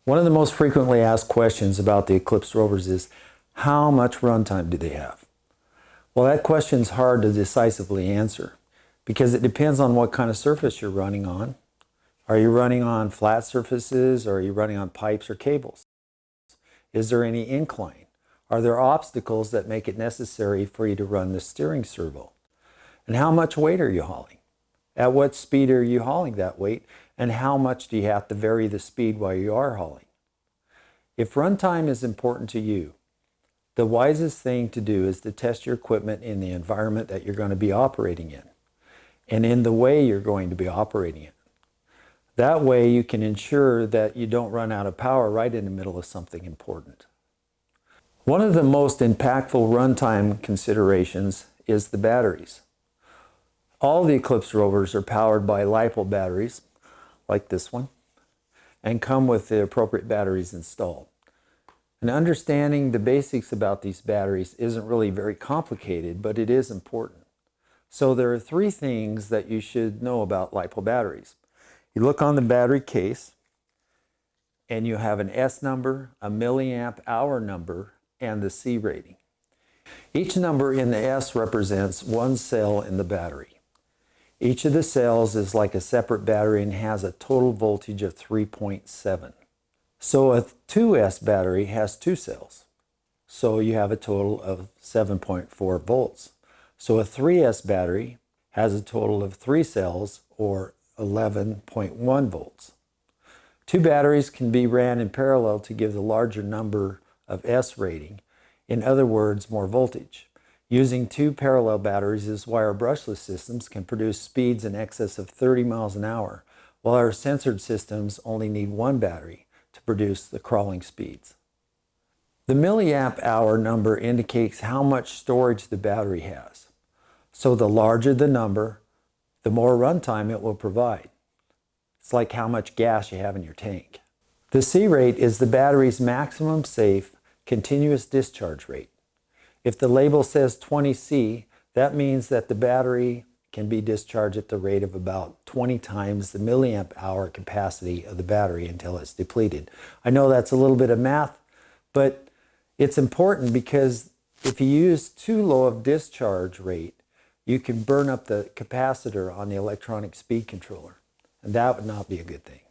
One of the most frequently asked questions about the Eclipse Rovers is, how much runtime do they have? Well, that question is hard to decisively answer because it depends on what kind of surface you're running on. Are you running on flat surfaces, or are you running on pipes or cables? Is there any incline? Are there obstacles that make it necessary for you to run the steering servo? And how much weight are you hauling? At what speed are you hauling that weight? And how much do you have to vary the speed while you are hauling? If runtime is important to you, the wisest thing to do is to test your equipment in the environment that you're going to be operating in and in the way you're going to be operating it. That way you can ensure that you don't run out of power right in the middle of something important. One of the most impactful runtime considerations is the batteries. All the Eclipse Rovers are powered by Lipo batteries, like this one, and come with the appropriate batteries installed. And understanding the basics about these batteries isn't really very complicated, but it is important. So there are three things that you should know about Lipo batteries. You look on the battery case, and you have an S number, a milliamp hour number, and the C rating. Each number in the S represents one cell in the battery. Each of the cells is like a separate battery and has a total voltage of 3.7. So a 2S battery has two cells. So you have a total of 7.4 volts. So a 3S battery has a total of 3 cells, or 11.1 volts. Two batteries can be ran in parallel to give the larger number of S rating. In other words, more voltage. Using two parallel batteries is why our brushless systems can produce speeds in excess of 30 miles an hour, while our sensored systems only need one battery to produce the crawling speeds. The milliamp hour number indicates how much storage the battery has. So the larger the number, the more runtime it will provide. It's like how much gas you have in your tank. The C rate is the battery's maximum safe continuous discharge rate. If the label says 20C, that means that the battery can be discharged at the rate of about 20 times the milliamp hour capacity of the battery until it's depleted. I know that's a little bit of math, but it's important because if you use too low of discharge rate, you can burn up the capacitor on the electronic speed controller, and that would not be a good thing.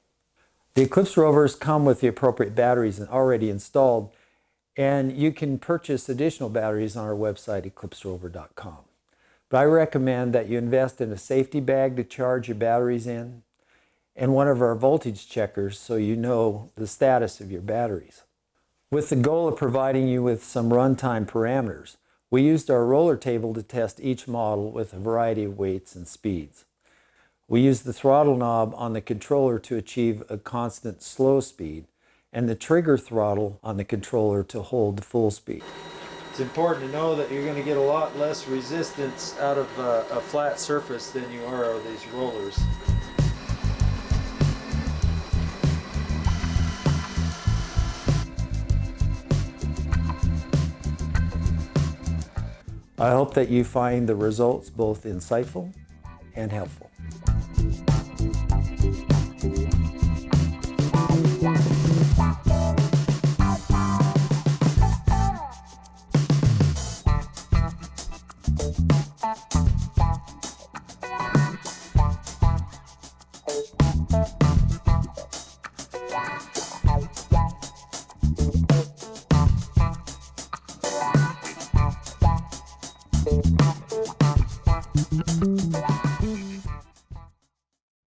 The Eclipse Rovers come with the appropriate batteries already installed, and you can purchase additional batteries on our website, eclipserover.com. But I recommend that you invest in a safety bag to charge your batteries in, and one of our voltage checkers so you know the status of your batteries. With the goal of providing you with some runtime parameters, we used our roller table to test each model with a variety of weights and speeds. We used the throttle knob on the controller to achieve a constant slow speed, and the trigger throttle on the controller to hold the full speed. It's important to know that you're going to get a lot less resistance out of a flat surface than you are out of these rollers. I hope that you find the results both insightful and helpful.